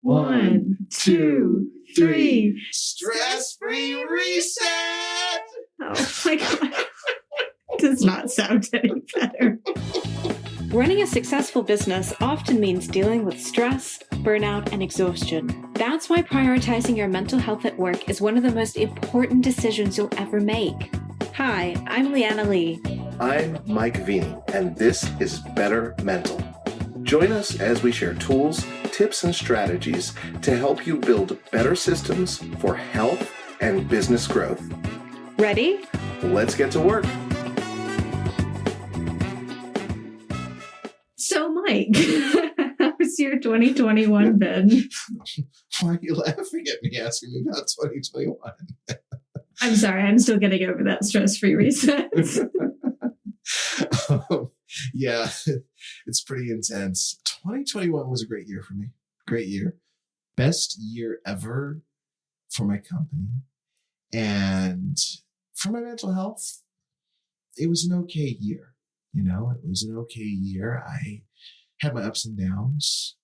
One, two, three. Stress-free reset! Oh my God. Does not sound any better. Running a successful business often means dealing with stress, burnout, and exhaustion. That's why prioritizing your mental health at work is one of the most important decisions you'll ever make. Hi, I'm Leanna Lee. I'm Mike Vini, and this is Bettermental. Join us as we share tools, tips, and strategies to help you build better systems for health and business growth. Ready? Let's get to work. So, Mike, how's your 2021 been? Why are you laughing at me asking me about 2021? I'm sorry, I'm still getting over that stress-free reset. Yeah, it's pretty intense. 2021 was a great year for me. Great year. Best year ever for my company. And for my mental health, it was an okay year. You know, it was an okay year. I had my ups and downs,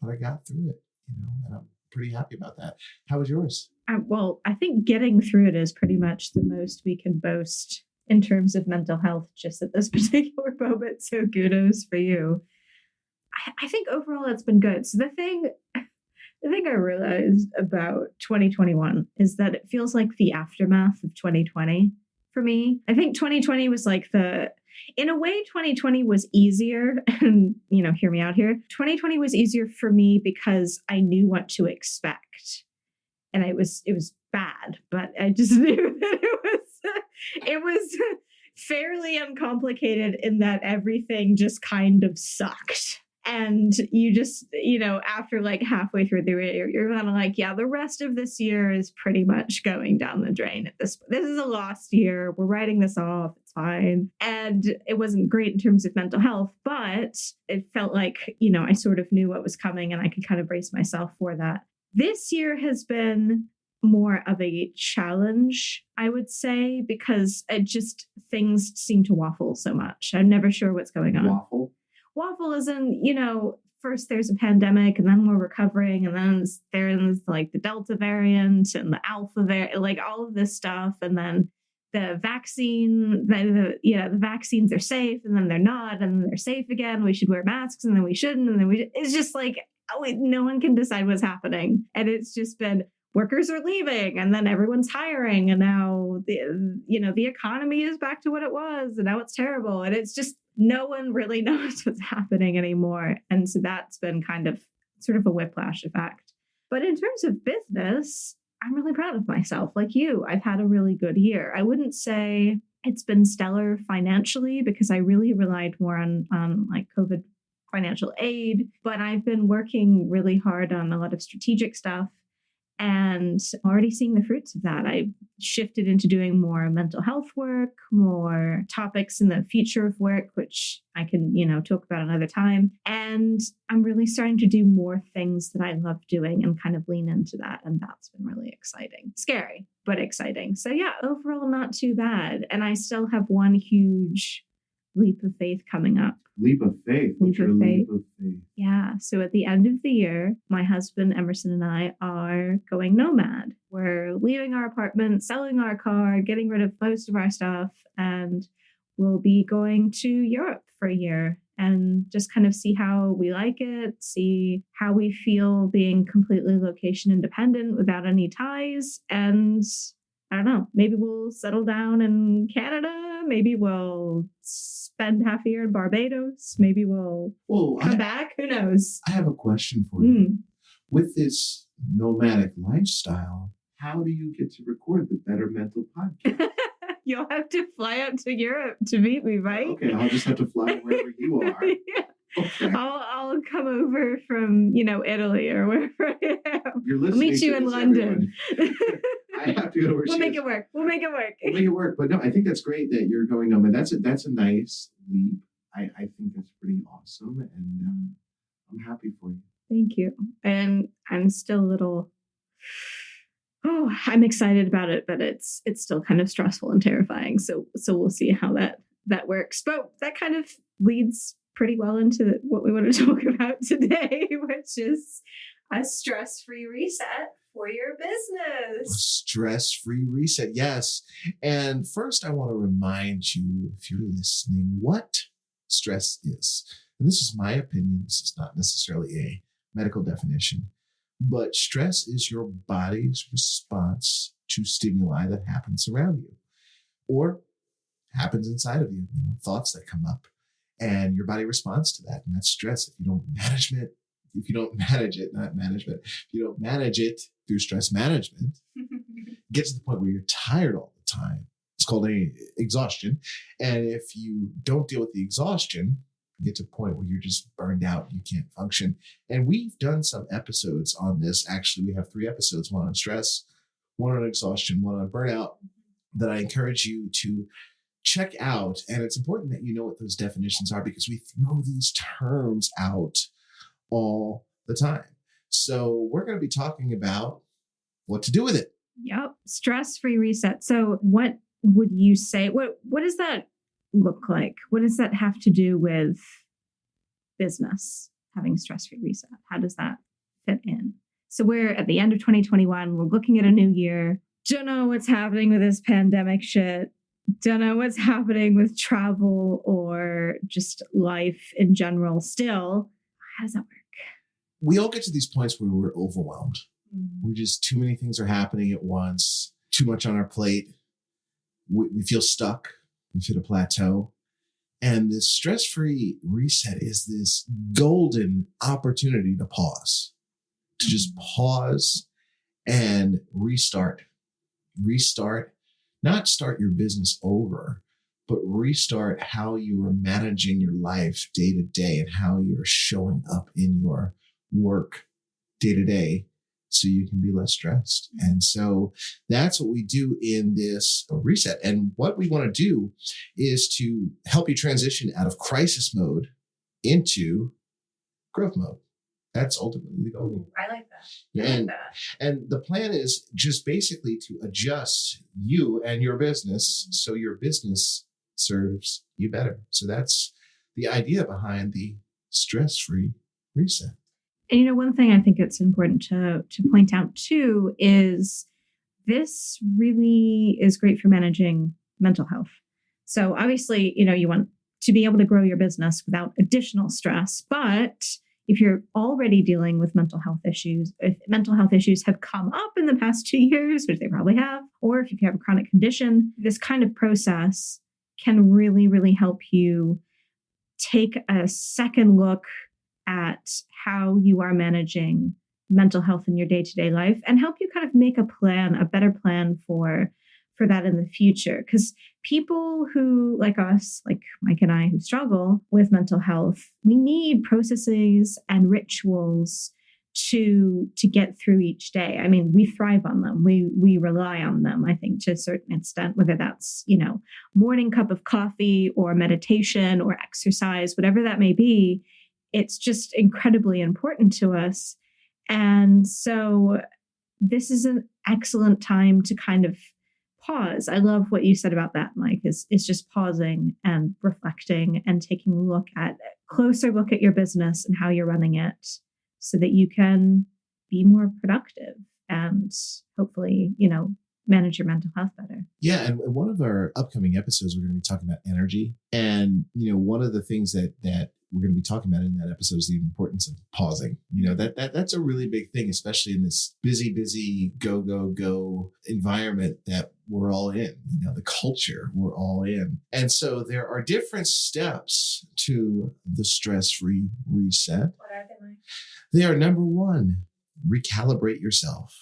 but I got through it, you know, and I'm pretty happy about that. How was yours? Well, I think getting through it is pretty much the most we can boast in terms of mental health just at this particular moment. So kudos for you. I think overall it's been good. So the thing I realized about 2021 is that it feels like the aftermath of 2020 for me. I think 2020 was like in a way, 2020 was easier. And, you know, hear me out here. 2020 was easier for me because I knew what to expect. And it was bad, but I just knew that it was fairly uncomplicated in that everything just kind of sucked. And you just, you know, after like halfway through the year, you're kind of like, yeah, the rest of this year is pretty much going down the drain at this point. This is a lost year. We're writing this off. It's fine. And it wasn't great in terms of mental health, but it felt like, you know, I sort of knew what was coming and I could kind of brace myself for that. This year has been more of a challenge, I would say, because things seem to waffle so much. I'm never sure what's going on. Waffle is in, you know, first there's a pandemic and then we're recovering and then there's like the Delta variant and the Alpha variant, like all of this stuff. And then the vaccine, the vaccines are safe and then they're not and then they're safe again. We should wear masks and then we shouldn't. And then it's just like, no one can decide what's happening. And it's just been workers are leaving and then everyone's hiring. And now, the economy is back to what it was. And now it's terrible. And it's just, no one really knows what's happening anymore. And so that's been kind of sort of a whiplash effect. But in terms of business, I'm really proud of myself. Like you, I've had a really good year. I wouldn't say it's been stellar financially because I really relied more on like COVID financial aid, but I've been working really hard on a lot of strategic stuff and already seeing the fruits of that. I shifted into doing more mental health work, more topics in the future of work, which I can, talk about another time. And I'm really starting to do more things that I love doing and kind of lean into that. And that's been really exciting. Scary, but exciting. So yeah, overall, not too bad. And I still have one huge leap of faith coming up. Leap of faith? Leap of faith. Leap of faith? Yeah. So at the end of the year, my husband, Emerson, and I are going nomad. We're leaving our apartment, selling our car, getting rid of most of our stuff, and we'll be going to Europe for a year and just kind of see how we like it, see how we feel being completely location independent without any ties. And I don't know, maybe we'll settle down in Canada. Maybe we'll spend half a year in Barbados. Maybe we'll come back. Who knows? I have a question for you. With this nomadic lifestyle, how do you get to record the Bettermental podcast? You'll have to fly out to Europe to meet me, right? Okay, I'll just have to fly wherever you are. Yeah. Okay. I'll come over from, Italy or wherever I am. You're listening. I'll meet you in London. I have to go where We'll make it work. We'll make it work. But no, I think that's great that you're going nomad. That's a nice leap. I think that's pretty awesome, and I'm happy for you. Thank you. And I'm still a little. Oh, I'm excited about it, but it's still kind of stressful and terrifying. So we'll see how that works. But that kind of leads pretty well into what we want to talk about today, which is A stress-free reset for your business. Stress-free reset, yes. And first, I want to remind you, if you're listening, what stress is. And this is my opinion. This is not necessarily a medical definition, but stress is your body's response to stimuli that happens around you or happens inside of you, thoughts that come up, and your body responds to that. And that's stress. If you don't manage it through stress management, get to the point where you're tired all the time. It's called exhaustion. And if you don't deal with the exhaustion, you get to a point where you're just burned out. You can't function. And we've done some episodes on this. Actually, we have 3 episodes, one on stress, one on exhaustion, one on burnout, that I encourage you to check out. And it's important that you know what those definitions are, because we throw these terms out all the time. So we're going to be talking about what to do with it. Yep. Stress-free reset. So what would you say? What does that look like? What does that have to do with business, having stress-free reset? How does that fit in? So we're at the end of 2021. We're looking at a new year. Don't know what's happening with this pandemic shit. Don't know what's happening with travel or just life in general. Still, how does that work? We all get to these points where we're overwhelmed. We're just, too many things are happening at once, too much on our plate. We feel stuck. We've hit a plateau. And this stress-free reset is this golden opportunity to pause, to just pause and restart. Restart, not start your business over, but restart how you are managing your life day to day and how you're showing up in your work day to day, so you can be less stressed. And so that's what we do in this reset. And what we want to do is to help you transition out of crisis mode into growth mode. That's ultimately the goal. I like that. And the plan is just basically to adjust you and your business so your business serves you better. So that's the idea behind the stress-free reset. And one thing I think it's important to point out too is this really is great for managing mental health. So obviously, you want to be able to grow your business without additional stress. But if you're already dealing with mental health issues, if mental health issues have come up in the past 2 years, which they probably have, or if you have a chronic condition, this kind of process can really, really help you take a second look at how you are managing mental health in your day-to-day life and help you kind of make a better plan for that in the future. Because people who, like us, like Mike and I, who struggle with mental health, we need processes and rituals to get through each day. I mean, we thrive on them. We rely on them, I think, to a certain extent, whether that's, morning cup of coffee or meditation or exercise, whatever that may be. It's just incredibly important to us. And so this is an excellent time to kind of pause. I love what you said about that, Mike, is just pausing and reflecting and taking a closer look at your business and how you're running it so that you can be more productive and hopefully, manage your mental health better. Yeah. And one of our upcoming episodes, we're going to be talking about energy. And, one of the things that we're going to be talking about in that episode is the importance of pausing. That's a really big thing, especially in this busy, go environment that we're all in, the culture we're all in. And so there are different steps to the stress-free reset. What are they, Mike? They are: number 1, recalibrate yourself.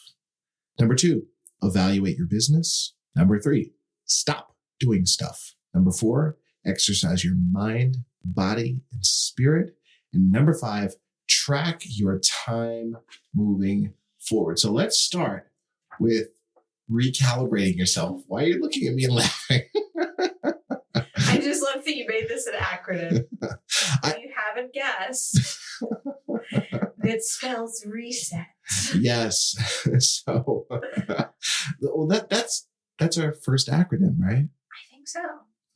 Number 2, evaluate your business. Number 3, stop doing stuff. Number 4, exercise your mind, body, and spirit. And number 5, track your time moving forward. So let's start with recalibrating yourself. Why are you looking at me and laughing? I just love that you made this an acronym. If you haven't guessed, it spells reset. Yes. So, well, that's our first acronym, right? I think so.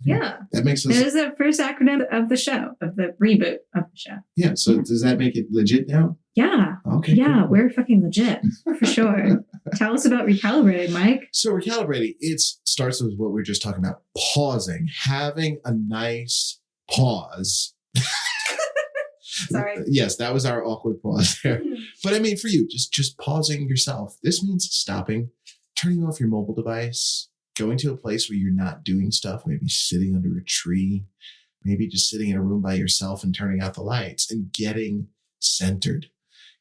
Yeah. That makes us. It is the first acronym of the show, of the reboot of the show. Yeah. So does that make it legit now? Yeah. Okay. Yeah, cool. we're fucking legit for sure. Tell us about recalibrating, Mike. So recalibrating, it starts with what we were just talking about, pausing, having a nice pause. Sorry. Yes, that was our awkward pause there. But I mean, for you, just pausing yourself. This means stopping, turning off your mobile device, going to a place where you're not doing stuff, maybe sitting under a tree, maybe just sitting in a room by yourself and turning out the lights and getting centered.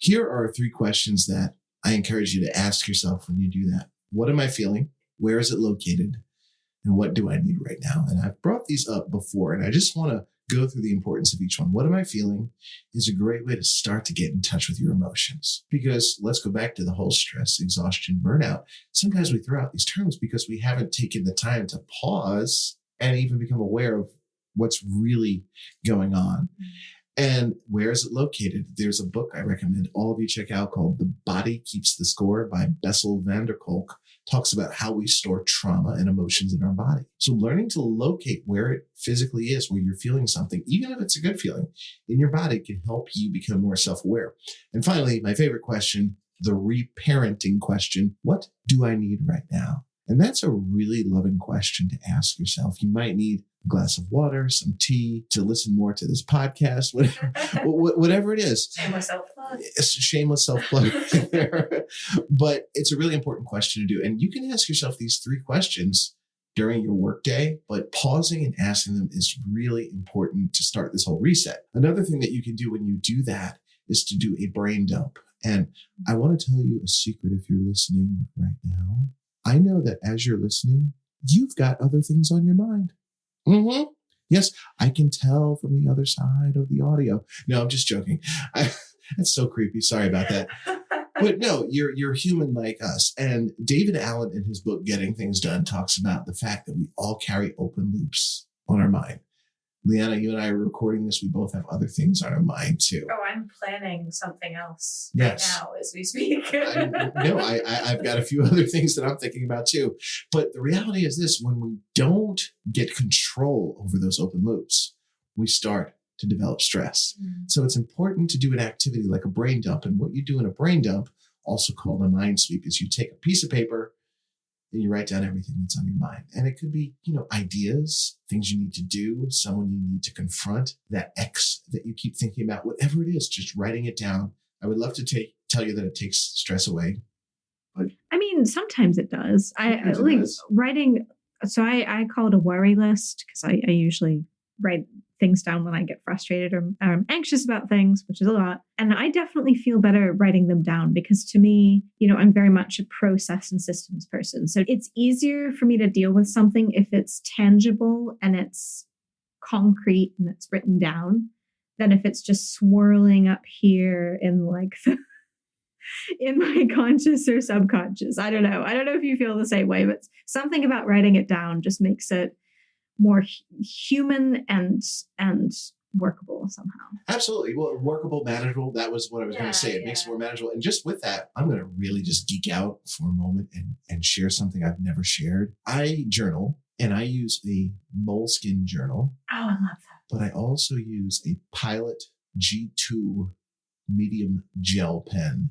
Here are 3 questions that I encourage you to ask yourself when you do that. What am I feeling? Where is it located? And what do I need right now? And I've brought these up before, and I just want to go through the importance of each one. What am I feeling is a great way to start to get in touch with your emotions. Because let's go back to the whole stress, exhaustion, burnout. Sometimes we throw out these terms because we haven't taken the time to pause and even become aware of what's really going on. And where is it located? There's a book I recommend all of you check out called The Body Keeps the Score by Bessel van der Kolk. Talks about how we store trauma and emotions in our body. So learning to locate where it physically is, where you're feeling something, even if it's a good feeling in your body, can help you become more self-aware. And finally, my favorite question, the reparenting question, what do I need right now? And that's a really loving question to ask yourself. You might need a glass of water, some tea, to listen more to this podcast, whatever it is. Shameless self-plug. It's a shameless self-plug there. But it's a really important question to do. And you can ask yourself these 3 questions during your workday, but pausing and asking them is really important to start this whole reset. Another thing that you can do when you do that is to do a brain dump. And I want to tell you a secret if you're listening right now. I know that as you're listening, you've got other things on your mind. Mm-hmm. Yes, I can tell from the other side of the audio. No, I'm just joking. That's so creepy. Sorry about that. But no, you're human like us. And David Allen in his book, Getting Things Done, talks about the fact that we all carry open loops on our mind. Leanna, you and I are recording this. We both have other things on our mind too. Oh, I'm planning something else yes. right now as we speak. I've got a few other things that I'm thinking about too. But the reality is this, when we don't get control over those open loops, we start to develop stress. So it's important to do an activity like a brain dump. And what you do in a brain dump, also called a mind sweep, is you take a piece of paper and you write down everything that's on your mind. And it could be, ideas, things you need to do, someone you need to confront, that ex that you keep thinking about, whatever it is, just writing it down. I would love to tell you that it takes stress away. But I mean, sometimes it does. Writing. So I call it a worry list because I usually write things down when I get frustrated or I'm anxious about things, which is a lot. And I definitely feel better writing them down because to me, I'm very much a process and systems person. So it's easier for me to deal with something if it's tangible and it's concrete and it's written down than if it's just swirling up here in in my conscious or subconscious. I don't know. I don't know if you feel the same way, but something about writing it down just makes it more human and workable somehow. Absolutely. Well, workable, manageable. That was what I was going to say. It makes it more manageable. And just with that, I'm going to really just geek out for a moment and share something I've never shared. I journal and I use a Moleskine journal. Oh, I love that. But I also use a Pilot G2 medium gel pen.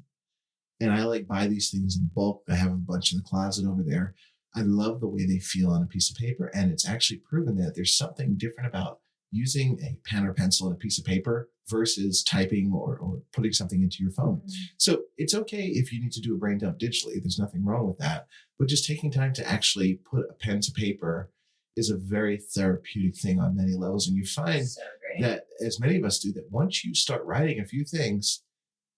And I buy these things in bulk. I have a bunch in the closet over there. I love the way they feel on a piece of paper. And it's actually proven that there's something different about using a pen or pencil and a piece of paper versus typing or putting something into your phone. So it's okay if you need to do a brain dump digitally. There's nothing wrong with that. But just taking time to actually put a pen to paper is a very therapeutic thing on many levels. And you find that, as many of us do, that once you start writing a few things,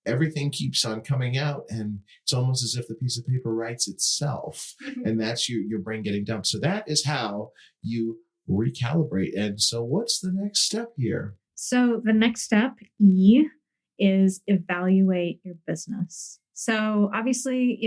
everything keeps on coming out, and it's almost as if the piece of paper writes itself, and that's your brain getting dumped. So that is how you recalibrate. And so what's the next step here? So the next step, E, is evaluate your business. So obviously,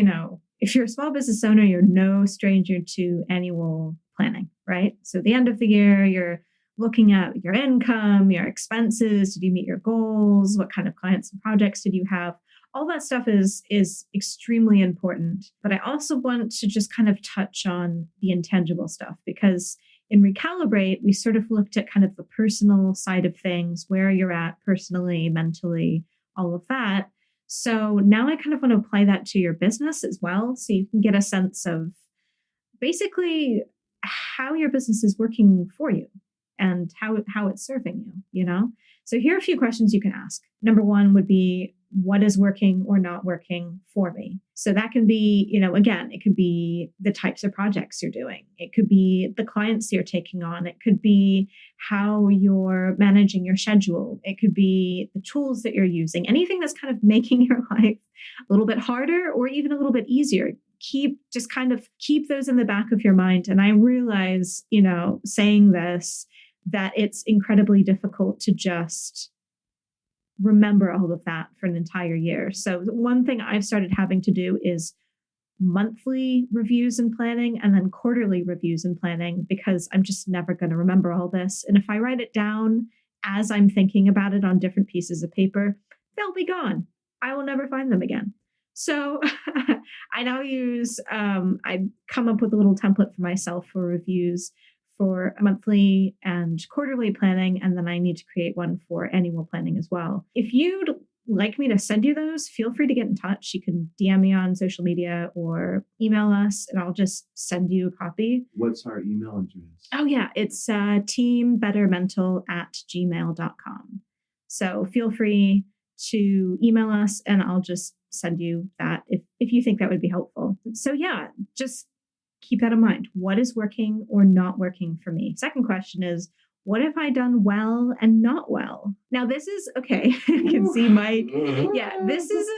if you're a small business owner, you're no stranger to annual planning, right? So at the end of the year, you're looking at your income, your expenses. Did you meet your goals? What kind of clients and projects did you have? All that stuff is extremely important. But I also want to just kind of touch on the intangible stuff, because in Recalibrate, we sort of looked at kind of the personal side of things, where you're at personally, mentally, all of that. So now I kind of want to apply that to your business as well. So you can get a sense of basically how your business is working for you and how it's serving you, you know? So here are a few questions you can ask. Number one would be, what is working or not working for me? So that can be, you know, again, it could be the types of projects you're doing. It could be the clients you're taking on. It could be how you're managing your schedule. It could be the tools that you're using. Anything that's kind of making your life a little bit harder or even a little bit easier. Keep those in the back of your mind. And I realize, you know, saying this, that it's incredibly difficult to just remember all of that for an entire year. So one thing I've started having to do is monthly reviews and planning and then quarterly reviews and planning, because I'm just never going to remember all this. And if I write it down as I'm thinking about it on different pieces of paper, they'll be gone. I will never find them again. So I now use, I come up with a little template for myself for reviews for monthly and quarterly planning. And then I need to create one for annual planning as well. If you'd like me to send you those, feel free to get in touch. You can DM me on social media or email us and I'll just send you a copy. What's our email address? Oh yeah, it's teambettermental@gmail.com. So feel free to email us and I'll just send you that if you think that would be helpful. So yeah, just keep that in mind. What is working or not working for me? Second question is, what have I done well and not well? Now this is okay. You can see Mike. Yeah, this is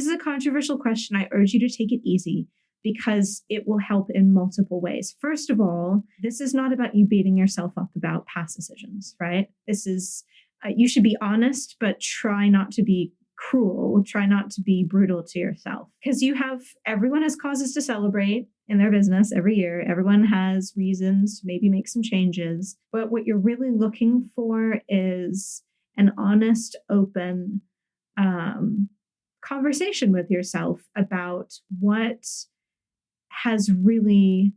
a controversial question. I urge you to take it easy because it will help in multiple ways. First of all, this is not about you beating yourself up about past decisions, right? This is you should be honest, but try not to be cruel. Try not to be brutal to yourself, because everyone has causes to celebrate in their business every year. Everyone has reasons to maybe make some changes, but what you're really looking for is an honest, open conversation with yourself about what you're really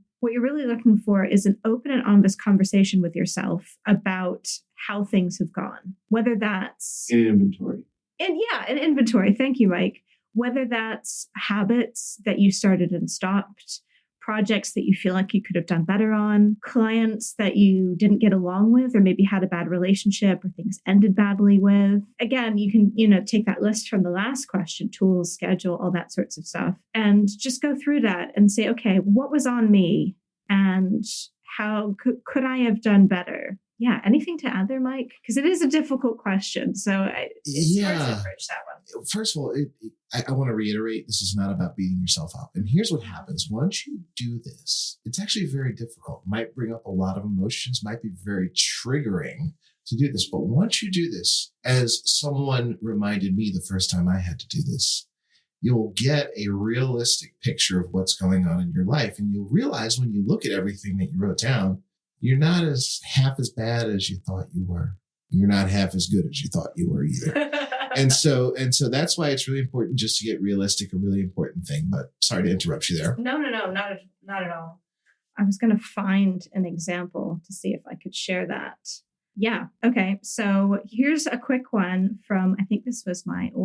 looking for is an open and honest conversation with yourself about how things have gone, whether that's An inventory. An inventory. Thank you, Mike. Whether that's habits that you started and stopped, projects that you feel like you could have done better on, clients that you didn't get along with, or maybe had a bad relationship or things ended badly with. Again, you can, take that list from the last question, tools, schedule, all that sorts of stuff, and just go through that and say, okay, what was on me and how could I have done better? Yeah. Anything to add there, Mike? Because it is a difficult question. So it's hard to approach that one. First of all, I want to reiterate, this is not about beating yourself up. And here's what happens. Once you do this, it's actually very difficult. Might bring up a lot of emotions, might be very triggering to do this. But once you do this, as someone reminded me the first time I had to do this, you'll get a realistic picture of what's going on in your life. And you'll realize when you look at everything that you wrote down, you're not half as bad as you thought you were. You're not half as good as you thought you were either. And so that's why it's really important just to get realistic, a really important thing. But sorry to interrupt you there. No, not at all. I was going to find an example to see if I could share that. Yeah. Okay. So here's a quick one from, I think this was my July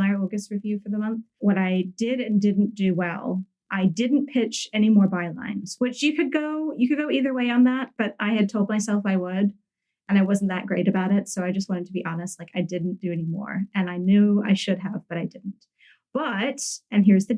or August review for the month. What I did and didn't do well. I didn't pitch any more bylines, which you could go either way on that, but I had told myself I would, and I wasn't that great about it. So I just wanted to be honest, like I didn't do any more, and I knew I should have, but I didn't. But, and here's the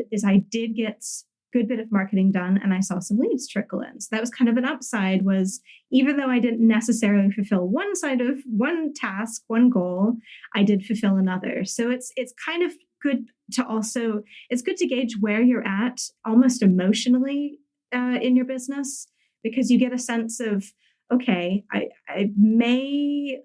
is I did get good bit of marketing done and I saw some leads trickle in. So that was kind of an upside, was even though I didn't necessarily fulfill one side of one task, one goal, I did fulfill another. So it's kind of good to also, it's good to gauge where you're at almost emotionally in your business, because you get a sense of, okay, I may,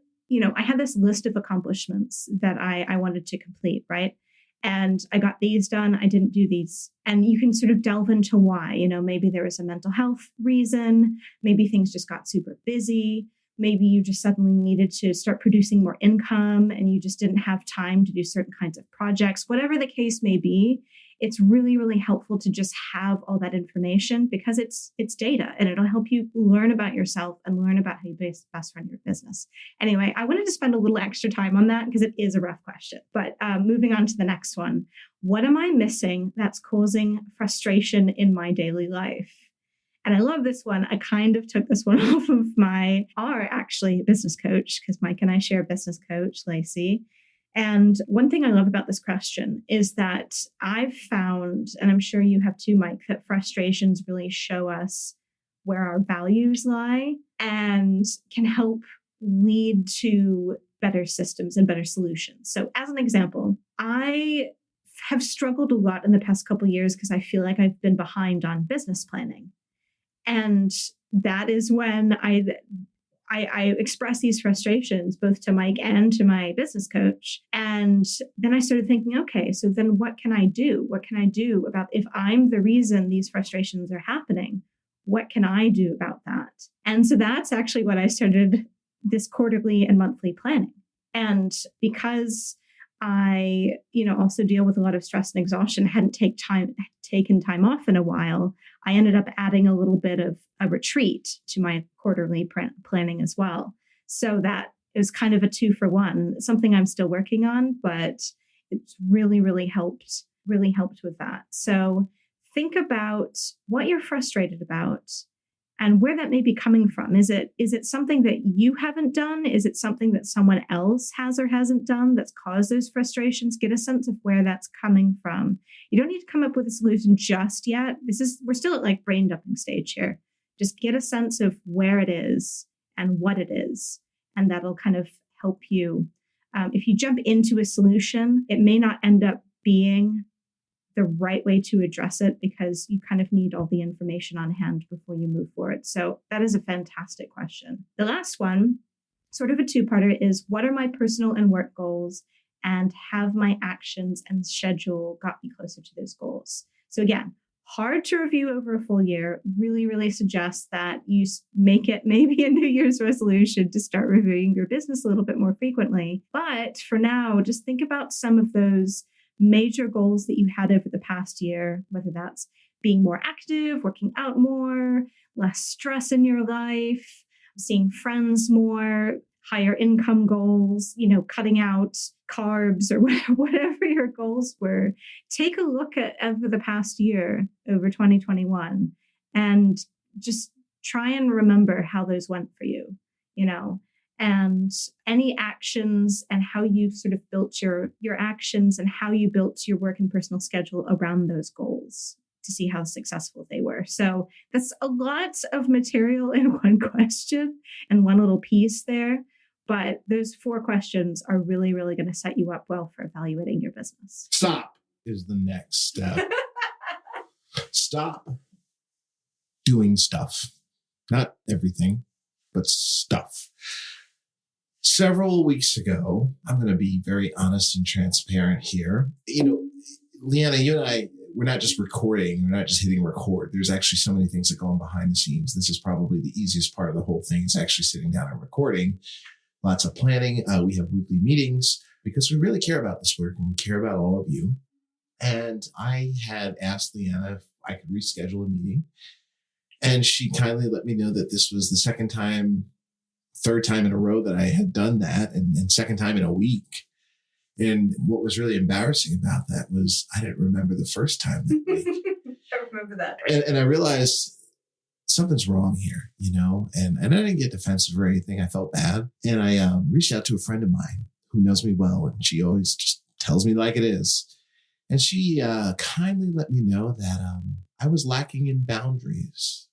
I had this list of accomplishments that I wanted to complete, right? And I got these done. I didn't do these. And you can sort of delve into why, maybe there was a mental health reason. Maybe things just got super busy. maybe you just suddenly needed to start producing more income and you just didn't have time to do certain kinds of projects, whatever the case may be. It's really, really helpful to just have all that information because it's data and it'll help you learn about yourself and learn about how you best run your business. Anyway, I wanted to spend a little extra time on that because it is a rough question. But moving on to the next one. What am I missing that's causing frustration in my daily life? And I love this one. I kind of took this one off of our business coach, because Mike and I share a business coach, Lacy. And one thing I love about this question is that I've found, and I'm sure you have too, Mike, that frustrations really show us where our values lie and can help lead to better systems and better solutions. So as an example, I have struggled a lot in the past couple of years because I feel like I've been behind on business planning. And that is when I express these frustrations both to Mike and to my business coach. And then I started thinking, okay, so then what can I do? What can I do about if I'm the reason these frustrations are happening? What can I do about that? And so that's actually what I started this quarterly and monthly planning. And because I, also deal with a lot of stress and exhaustion, hadn't taken time off in a while, I ended up adding a little bit of a retreat to my quarterly planning as well. So that it was kind of a 2-for-1, something I'm still working on, but it's really, really helped with that. So think about what you're frustrated about and where that may be coming from. Is it something that you haven't done? Is it something that someone else has or hasn't done that's caused those frustrations? Get a sense of where that's coming from. You don't need to come up with a solution just yet. We're still at like brain dumping stage here. Just get a sense of where it is and what it is. And that'll kind of help you. If you jump into a solution, it may not end up being the right way to address it because you kind of need all the information on hand before you move forward. So that is a fantastic question. The last one, sort of a 2-parter, is what are my personal and work goals, and have my actions and schedule got me closer to those goals? So again, hard to review over a full year. Really, really suggest that you make it maybe a New Year's resolution to start reviewing your business a little bit more frequently. But for now, just think about some of those major goals that you had over the past year, whether that's being more active, working out more, less stress in your life, seeing friends more, higher income goals, cutting out carbs or whatever your goals were. Take a look at over the past year, over 2021, and just try and remember how those went for you, and any actions and how you sort of built your actions and how you built your work and personal schedule around those goals to see how successful they were. So that's a lot of material in one question and one little piece there. But those 4 questions are really, really going to set you up well for evaluating your business. Stop is the next step. Stop doing stuff. Not everything, but stuff. Several weeks ago, I'm going to be very honest and transparent here. Leanna, you and I, we're not just recording. We're not just hitting record. There's actually so many things that go on behind the scenes. This is probably the easiest part of the whole thing. It's actually sitting down and recording. Lots of planning. We have weekly meetings because we really care about this work and we care about all of you. And I had asked Leanna if I could reschedule a meeting. And she kindly let me know that this was the third time in a row that I had done that, and second time in a week. And what was really embarrassing about that was I didn't remember the first time that week. I remember that. And I realized something's wrong here, and I didn't get defensive or anything. I felt bad. And I reached out to a friend of mine who knows me well, and she always just tells me like it is. And she kindly let me know that I was lacking in boundaries.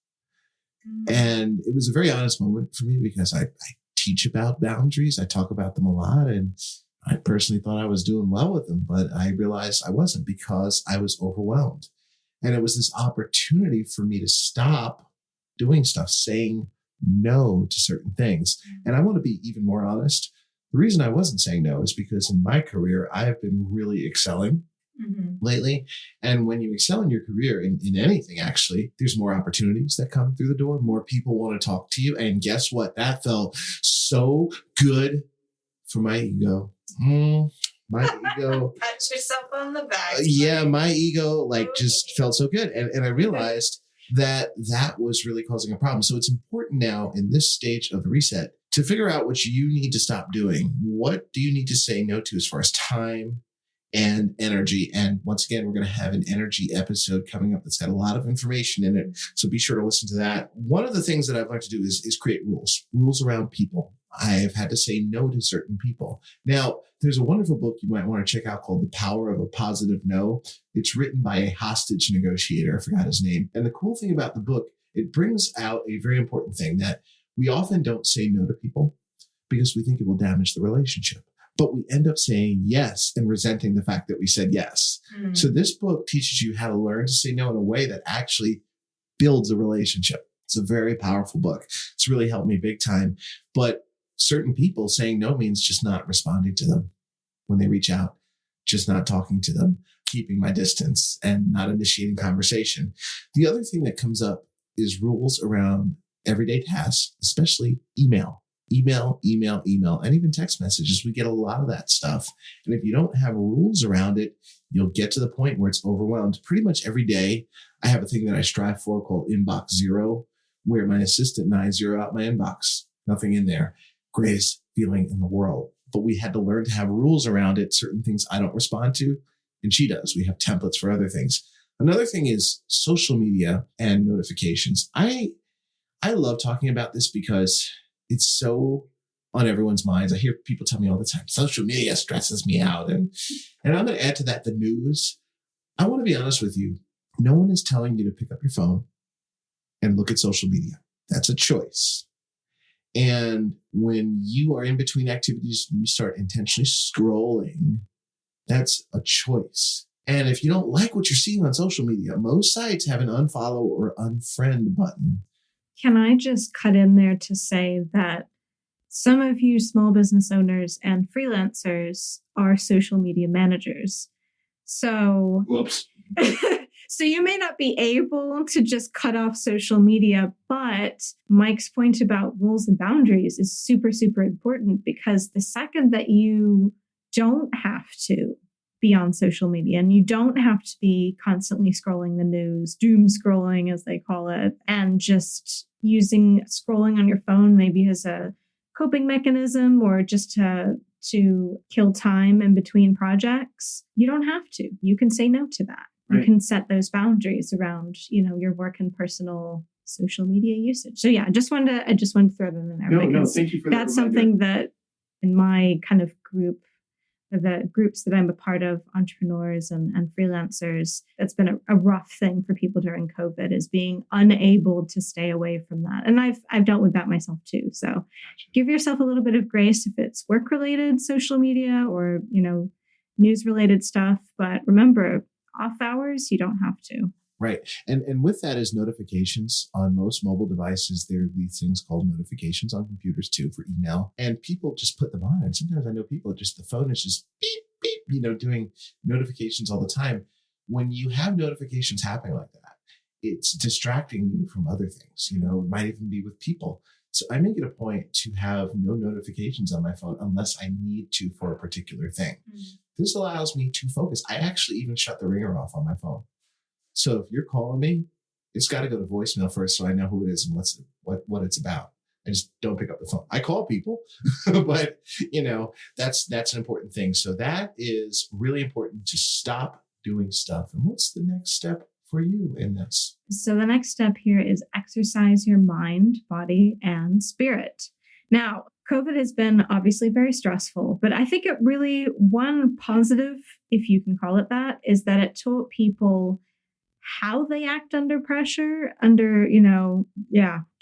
And it was a very honest moment for me because I teach about boundaries. I talk about them a lot. And I personally thought I was doing well with them, but I realized I wasn't because I was overwhelmed. And it was this opportunity for me to stop doing stuff, saying no to certain things. And I want to be even more honest. The reason I wasn't saying no is because in my career, I have been really excelling lately. And when you excel in your career, in anything, actually, there's more opportunities that come through the door. More people want to talk to you. And guess what? That felt so good for my ego. My ego. Pat yourself on the back. Yeah, my ego just felt so good. And I realized that was really causing a problem. So it's important now in this stage of the reset to figure out what you need to stop doing. What do you need to say no to as far as time and energy? And once again, we're going to have an energy episode coming up that's got a lot of information in it. So be sure to listen to that. One of the things that I'd like to do is create rules around people. I've had to say no to certain people. Now, there's a wonderful book you might want to check out called The Power of a Positive No. It's written by a hostage negotiator. I forgot his name. And the cool thing about the book, it brings out a very important thing that we often don't say no to people because we think it will damage the relationship. But we end up saying yes and resenting the fact that we said yes. So this book teaches you how to learn to say no in a way that actually builds a relationship. It's a very powerful book. It's really helped me big time. But certain people, saying no means just not responding to them when they reach out, just not talking to them, keeping my distance and not initiating conversation. The other thing that comes up is rules around everyday tasks, especially email, and even text messages. We get a lot of that stuff. And if you don't have rules around it, you'll get to the point where it's overwhelmed. Pretty much every day, I have a thing that I strive for called Inbox Zero, where my assistant and I zero out my inbox. Nothing in there. Greatest feeling in the world. But we had to learn to have rules around it. Certain things I don't respond to, and she does. We have templates for other things. Another thing is social media and notifications. I love talking about this because it's so on everyone's minds. I hear people tell me all the time, social media stresses me out. And I'm going to add to that the news. I want to be honest with you. No one is telling you to pick up your phone and look at social media. That's a choice. And when you are in between activities and you start intentionally scrolling, that's a choice. And if you don't like what you're seeing on social media, most sites have an unfollow or unfriend button. Can I just cut in there to say that some of you small business owners and freelancers are social media managers. So, whoops. So you may not be able to just cut off social media, but Mike's point about rules and boundaries is super, super important, because the second that you don't have to be on social media and you don't have to be constantly scrolling the news, doom scrolling as they call it, and just using scrolling on your phone maybe as a coping mechanism or just to kill time in between projects, you don't have to. You can say no to that. You can set those boundaries around, your work and personal social media usage. So yeah, I just wanted to throw that in there. No, thank you for that. That's something that in my kind of group, the groups that I'm a part of, entrepreneurs and freelancers, that's been a rough thing for people during COVID, is being unable to stay away from that. And I've dealt with that myself too. So give yourself a little bit of grace if it's work-related social media or, news-related stuff. But remember, off hours, you don't have to. Right. And with that is notifications on most mobile devices. There are these things called notifications on computers too for email. And people just put them on. And sometimes I know people the phone is just beep, beep, doing notifications all the time. When you have notifications happening like that, it's distracting you from other things. It might even be with people. So I make it a point to have no notifications on my phone unless I need to for a particular thing. This allows me to focus. I actually even shut the ringer off on my phone. So if you're calling me, it's got to go to voicemail first so I know who it is and what it's about. I just don't pick up the phone. I call people, but that's an important thing. So that is really important, to stop doing stuff. And what's the next step for you in this? So the next step here is exercise your mind, body, and spirit. Now, COVID has been obviously very stressful, but I think one positive, if you can call it that, is that it taught people how they act under pressure, under,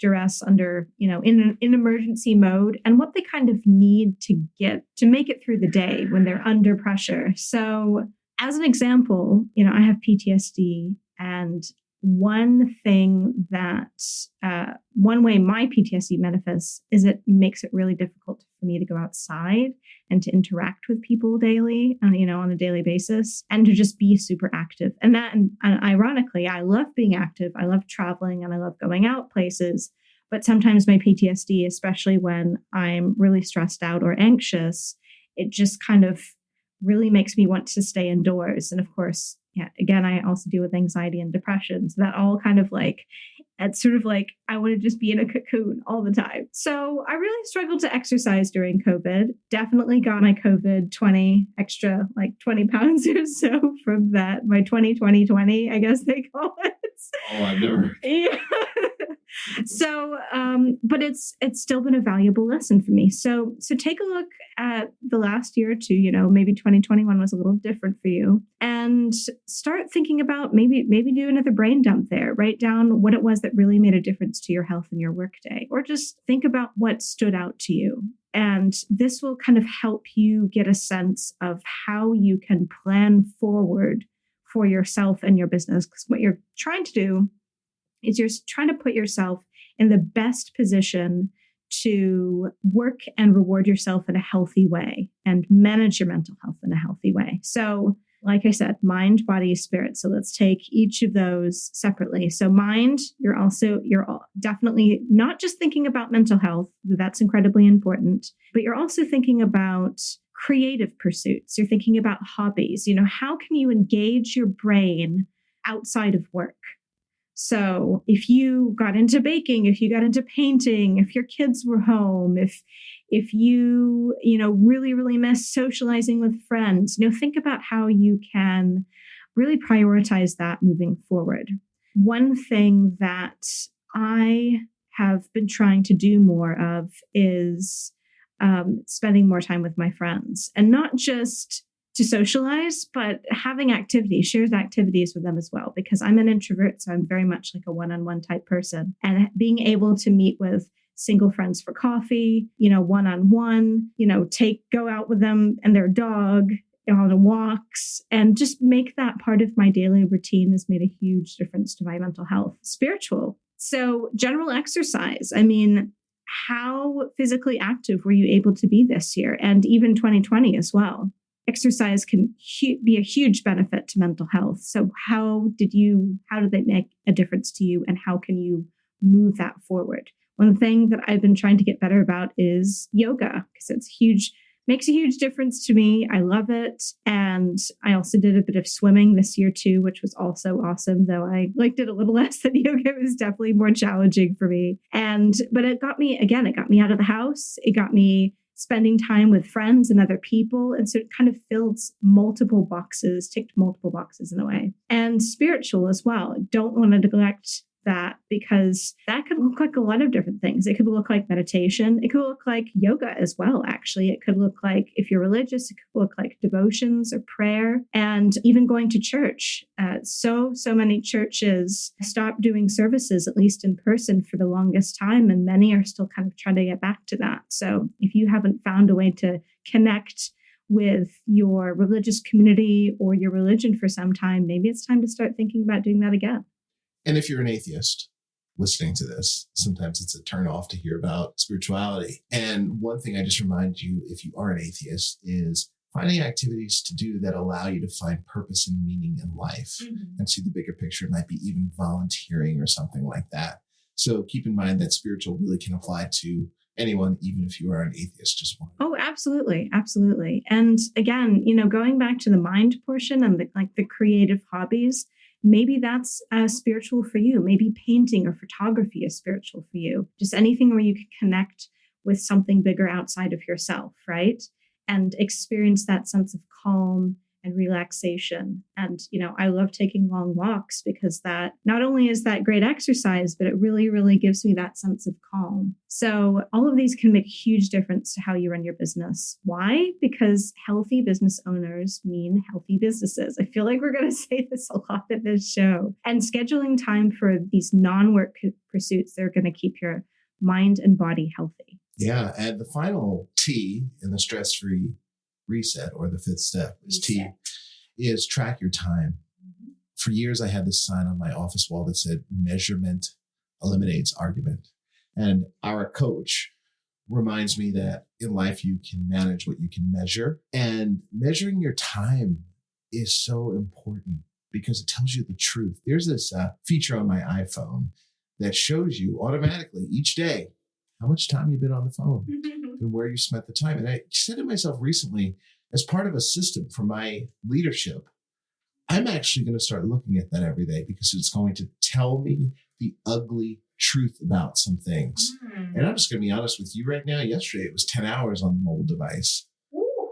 duress, under, in emergency mode, and what they kind of need to get to make it through the day when they're under pressure. So as an example, I have PTSD, and one way my PTSD manifests is it makes it really difficult for me to go outside and to interact with people daily, on a daily basis, and to just be super active. And ironically, I love being active. I love traveling and I love going out places. But sometimes my PTSD, especially when I'm really stressed out or anxious, it just kind of really makes me want to stay indoors. And of course, again, I also deal with anxiety and depression. So that all kind of it's sort of like I want to just be in a cocoon all the time. So I really struggled to exercise during COVID. Definitely got my COVID 20 extra, 20 pounds or so from that. My 20, I guess they call it. Oh, I've never. Yeah. So, but it's still been a valuable lesson for me. So take a look at the last year or two, maybe 2021 was a little different for you, and start thinking about maybe do another brain dump there. Write down what it was that really made a difference to your health and your workday, or just think about what stood out to you. And this will kind of help you get a sense of how you can plan forward for yourself and your business. Because what you're trying to do is you're trying to put yourself in the best position to work and reward yourself in a healthy way and manage your mental health in a healthy way. So, like I said, mind, body, spirit. So let's take each of those separately. So mind, you're definitely not just thinking about mental health. That's incredibly important, but you're also thinking about creative pursuits. You're thinking about hobbies. How can you engage your brain outside of work? So if you got into baking, if you got into painting, if your kids were home, if you really, really miss socializing with friends, think about how you can really prioritize that moving forward. One thing that I have been trying to do more of is spending more time with my friends, and not just to socialize, but having shared activities with them as well, because I'm an introvert. So I'm very much like a one-on-one type person, and being able to meet with single friends for coffee, one-on-one, go out with them and their dog on walks, and just make that part of my daily routine has made a huge difference to my mental health. Spiritual. So general exercise. How physically active were you able to be this year, and even 2020 as well? Exercise can be a huge benefit to mental health. So how did they make a difference to you, and how can you move that forward? One thing that I've been trying to get better about is yoga, because makes a huge difference to me. I love it. And I also did a bit of swimming this year too, which was also awesome, though I liked it a little less than yoga. It was definitely more challenging for me. But it got me out of the house. It got me spending time with friends and other people. And so it kind of ticked multiple boxes in a way. And spiritual as well. I don't want to neglect that, because that could look like a lot of different things. It could look like meditation. It could look like yoga as well, actually. It could look like, if you're religious, it could look like devotions or prayer, and even going to church. So many churches stopped doing services, at least in person, for the longest time, and many are still kind of trying to get back to that. So if you haven't found a way to connect with your religious community or your religion for some time, maybe it's time to start thinking about doing that again. And if you're an atheist listening to this, sometimes it's a turn off to hear about spirituality. And one thing I just remind you, if you are an atheist, is finding activities to do that allow you to find purpose and meaning in life, and see the bigger picture. It might be even volunteering or something like that. So keep in mind that spiritual really can apply to anyone, even if you are an atheist. Just one. Oh, absolutely. Absolutely. And again, going back to the mind portion and the creative hobbies, maybe that's spiritual for you. Maybe painting or photography is spiritual for you. Just anything where you can connect with something bigger outside of yourself, right? And experience that sense of calm and relaxation. And, I love taking long walks, because that not only is that great exercise, but it really, really gives me that sense of calm. So all of these can make a huge difference to how you run your business. Why? Because healthy business owners mean healthy businesses. I feel like we're going to say this a lot in this show. And scheduling time for these non-work pursuits, they're going to keep your mind and body healthy. Yeah. And the final T in the stress-free reset, or the fifth step, is T, is track your time. For years, I had this sign on my office wall that said, measurement eliminates argument. And our coach reminds me that in life, you can manage what you can measure. And measuring your time is so important because it tells you the truth. There's this feature on my iPhone that shows you automatically each day how much time you've been on the phone and where you spent the time. And I said to myself recently, as part of a system for my leadership, I'm actually going to start looking at that every day because it's going to tell me the ugly truth about some things. And I'm just going to be honest with you right now. Yesterday, it was 10 hours on the mobile device.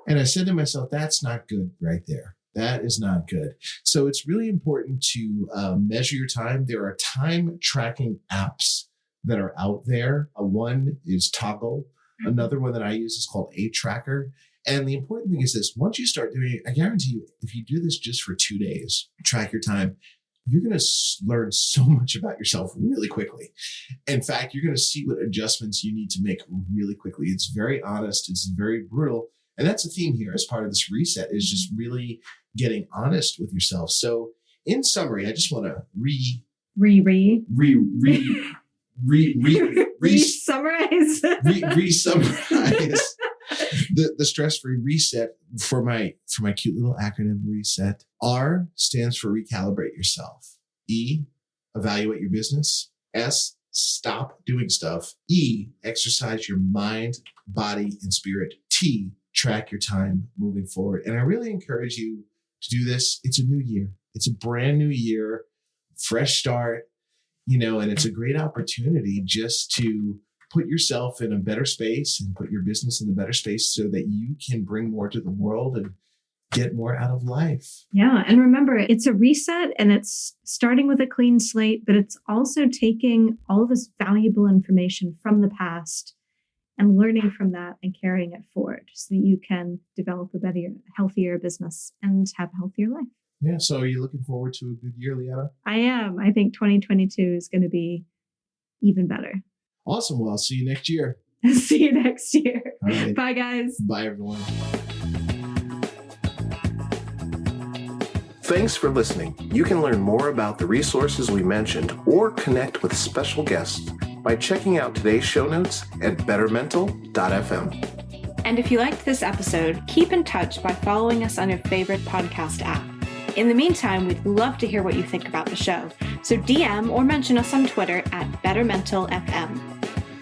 And I said to myself, that's not good right there. That is not good. So it's really important to measure your time. There are time tracking apps that are out there. One is Toggle. Another one that I use is called A Tracker. And the important thing is this, once you start doing it, I guarantee you, if you do this just for 2 days, track your time, you're going to learn so much about yourself really quickly. In fact, you're going to see what adjustments you need to make really quickly. It's very honest. It's very brutal. And that's the theme here as part of this reset is just really getting honest with yourself. So in summary, I just want to summarize the stress-free reset for my cute little acronym reset. R stands for recalibrate yourself. E, evaluate your business. S, stop doing stuff. E, exercise your mind, body, and spirit. T, track your time moving forward. And I really encourage you to do this. It's a new year. It's a brand new year, fresh start, and it's a great opportunity just to put yourself in a better space and put your business in a better space so that you can bring more to the world and get more out of life. Yeah. And remember, it's a reset and it's starting with a clean slate, but it's also taking all this valuable information from the past and learning from that and carrying it forward so that you can develop a better, healthier business and have a healthier life. Yeah. So are you looking forward to a good year, Leanna? I am. I think 2022 is going to be even better. Awesome. Well, I'll see you next year. See you next year. Right. Bye, guys. Bye, everyone. Thanks for listening. You can learn more about the resources we mentioned or connect with special guests by checking out today's show notes at bettermental.fm. And if you liked this episode, keep in touch by following us on your favorite podcast app. In the meantime, we'd love to hear what you think about the show. So DM or mention us on Twitter at BettermentalFM.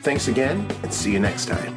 Thanks again, and see you next time.